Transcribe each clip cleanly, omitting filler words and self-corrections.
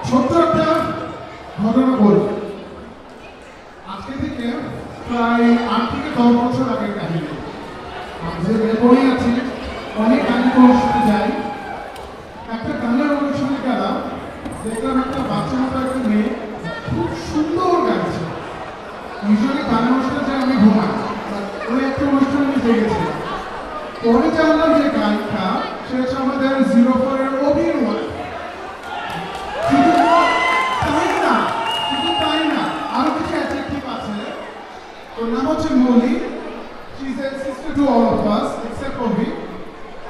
ছোট্ট একটা ঘটনা বলি। আজকে থেকে প্রায় 8 থেকে 10 বছর আগের কাহিনী। যে মেলবোর্নে আছি, অনেক গানের অনুষ্ঠানে যাই। একটা গানের অনুষ্ঠানে গেলাম, দেখলাম একটা বাচ্চা মতো একটা মেয়ে খুব সুন্দর গাইছে। ইউজুয়ালি গানের অনুষ্ঠানে যাই আমি ঘুমাই, ওই একটা অনুষ্ঠানে আমি জেগেছিলাম। পরে জানলাম যে গায়িকা সে হচ্ছে আমাদের 04 এর অভির ওয়াইফ। শুধু তাই না, আরো কিছু অ্যাডজেক্টিভ আছে। ওর নাম হচ্ছে মৌলি। She is a sister to all of us except Obi.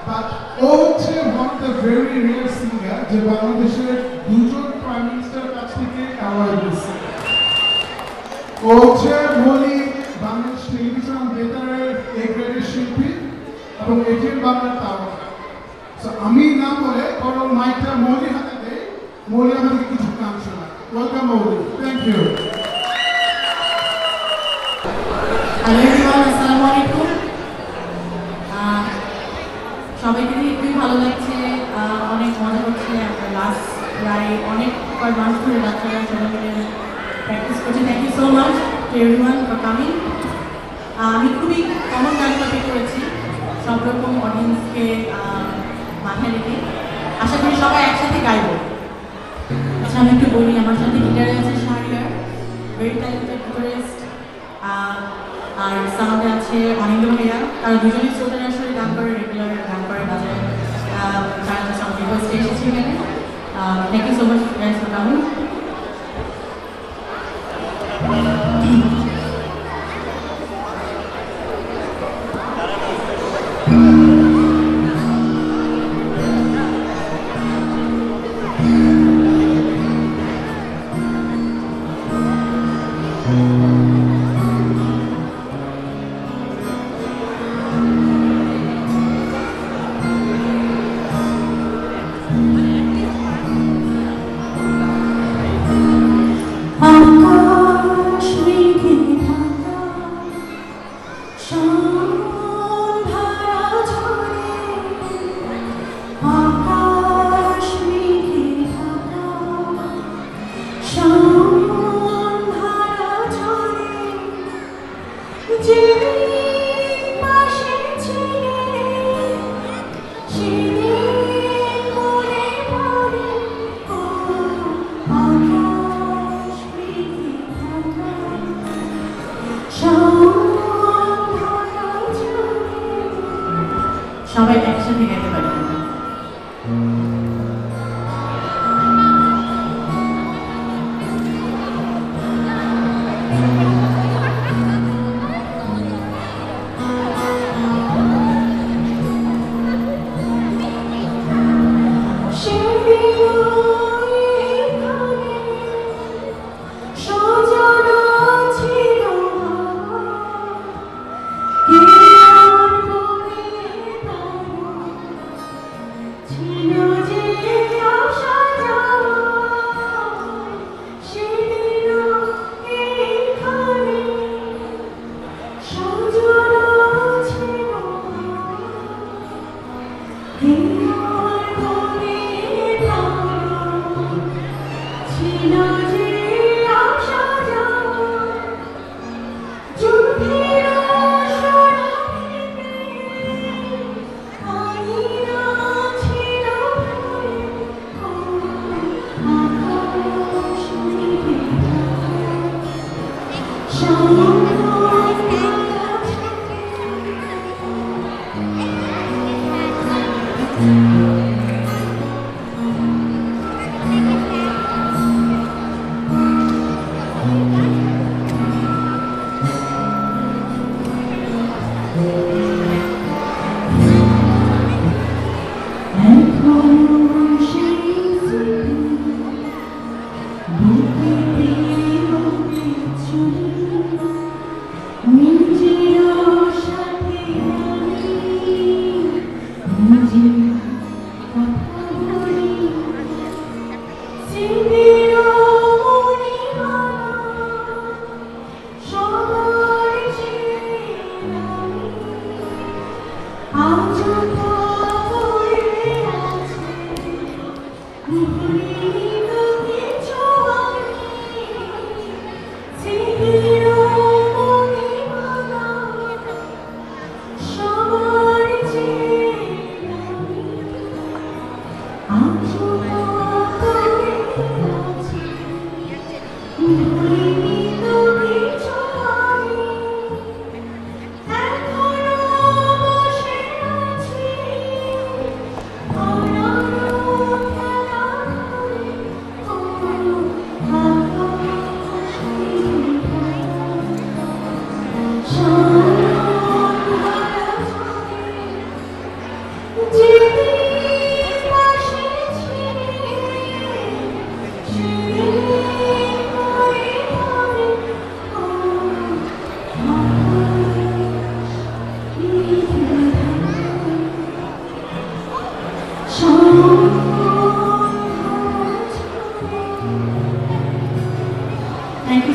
But ও হচ্ছে one of the very rare singer যে বাংলাদেশের দুজন প্রাইম মিনিস্টার কাছ থেকে অ্যাওয়ার্ড দিচ্ছে। ও হচ্ছে মৌলি বাংলাদেশ টেলিভিশন বেতারের এ গ্রেডের শিল্পী এবং এটিএন বাংলার তারকা। আমি না বলে বরং মাইকটা মৌলি হাতে দেই, মৌলি আমাদেরকে কিছু গান শোনায়। Welcome Mouli, thank you. Hello everyone, আসসালামু আলাইকুম। সবাইকে খুবই ভালো লাগছে, অনেক মজা হচ্ছে। আমরা লাস্ট প্রায় অনেক কয়েক মাস ধরে বাচ্চারা সবাই মিলে প্র্যাকটিস করছি। Thank you so much to everyone for coming. আমি খুবই কমন গান কপি করেছি সব রকম অডিয়েন্সকে মাথায় রেখে। আশা করি সবাই একসাথে গাইব। আচ্ছা, আমি একটু বলি, আমার সাথে গিটারে আছে শাহরিয়ার, ভেরি ট্যালেন্টেড গিটারিস্ট। আর সাউন্ডে আছে অনিন্দ ভাইয়া। তারা দুজনেই শ্রোতার আসলে গান করে, রেগুলার গান করে বাজায়। তারা জাস্ট আমার রিকোয়েস্টে এসেছে এখানে। Thank you so much guys for coming. সবাই একসাথে গাইতে পারি। Thank you.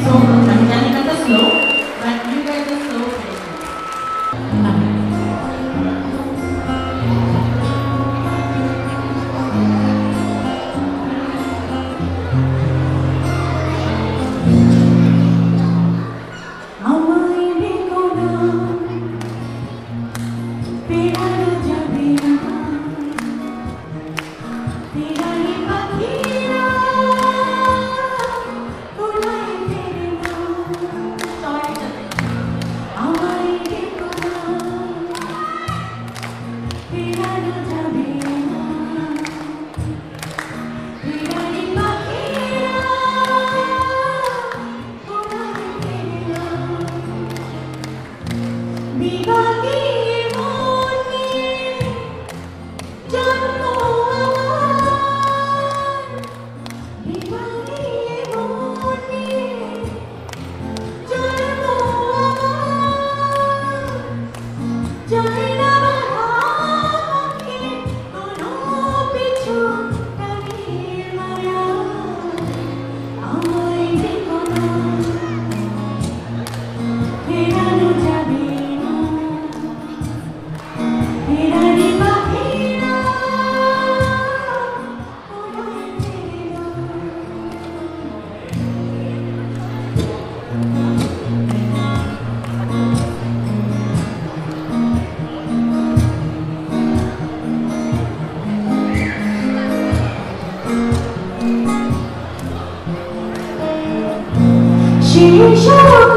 so much. I'm telling you the slow, but you guys are so patient.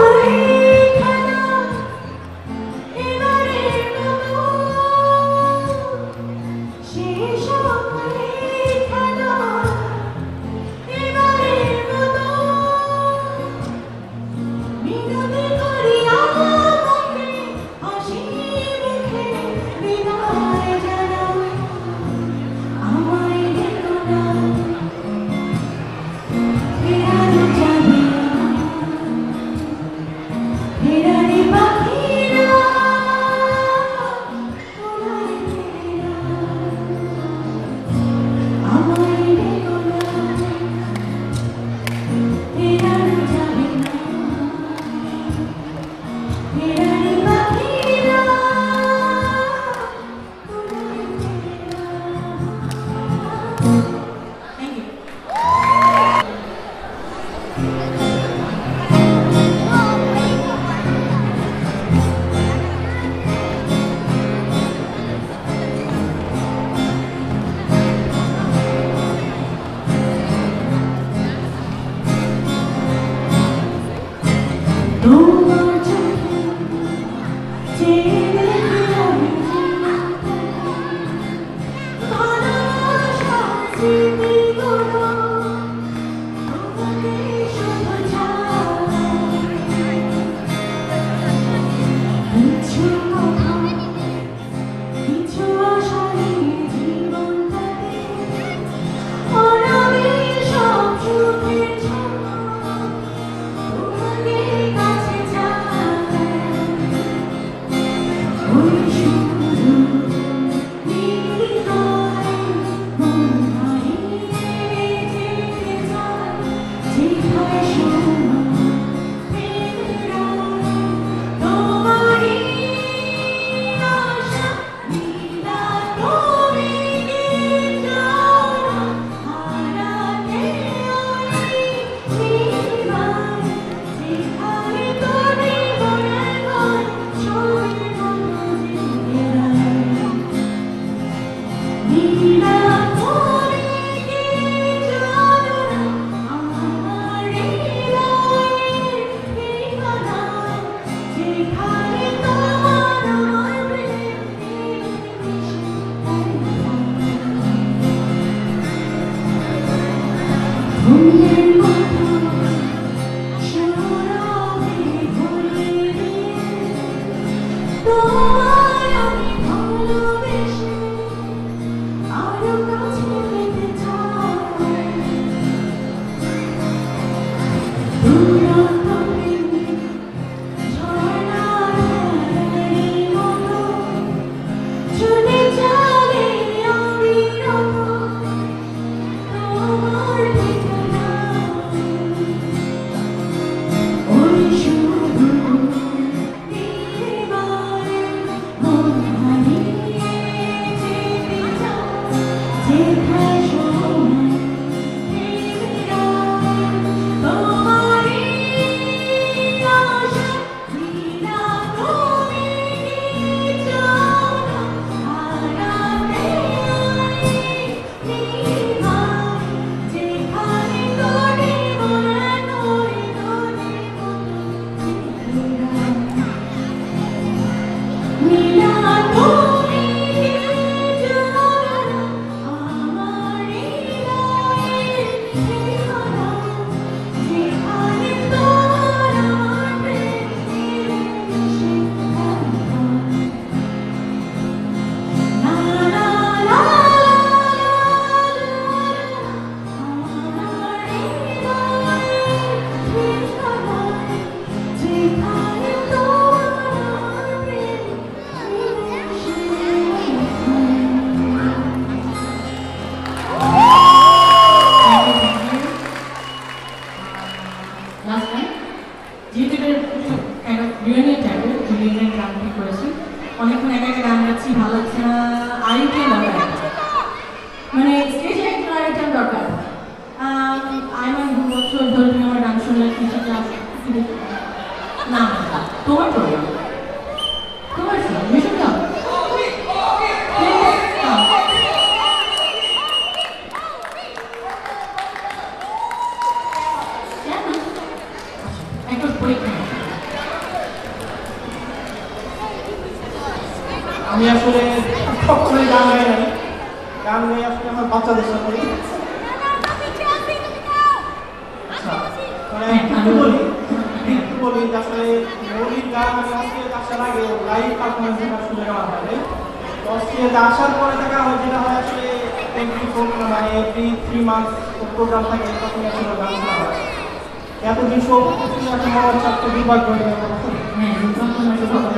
বছর ধরে তুমি আমার ডান্স শুনলে কিছুটা না তোমার প্রোগ্রাম তোমার মিশন দাও একটা পরীক্ষা আমি আসলে কখনোই গান গাই নাই গান গাই আসলে আমার বাচ্চাদের সাথে মানে একটু বলি যে আসলে মৌলিক গান আমি অস্ট্রেলিয়াতে আসার আগে লাইভ পারফরমেন্স দেখার সুযোগ আমার হয় তো অস্ট্রেলিয়াতে আসার পরে দেখা হয় যেটা হয় আসলে মানে এভরি 3 মান্থস প্রোগ্রাম থাকে তখন আসলে গান শোনা হয় এতদিন শো করছি এখন আমার চারটে বিভাগ হয়ে গেল হ্যাঁ তখন আসলে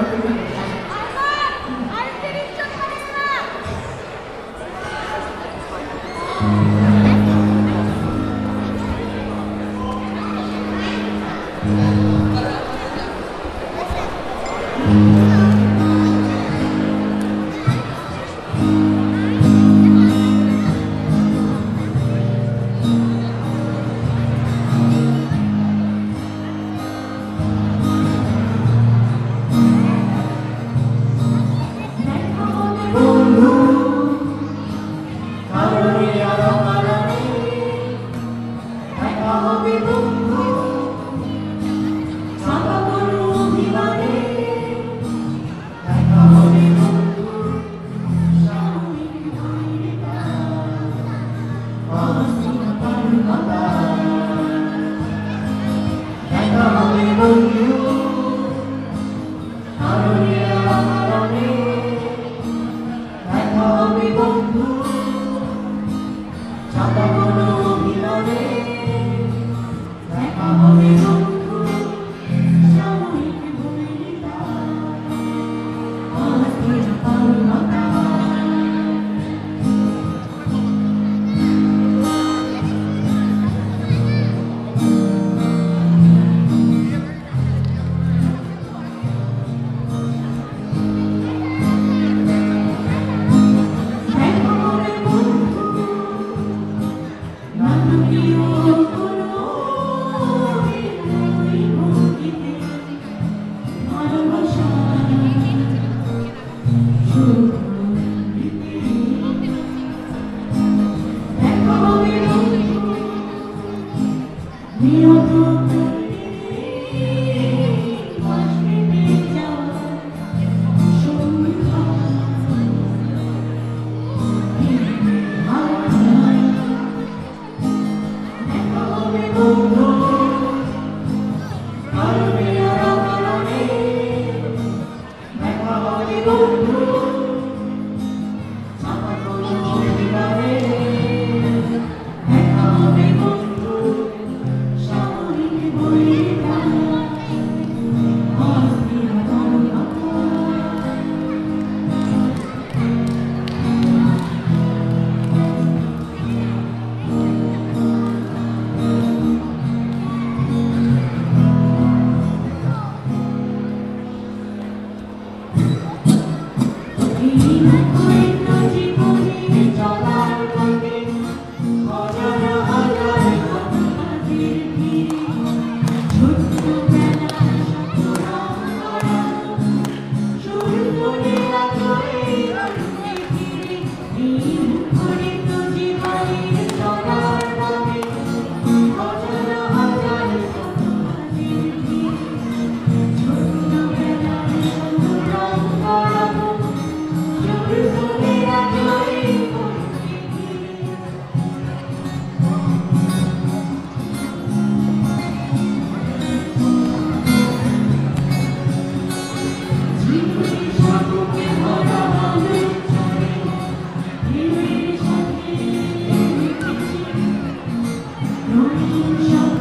No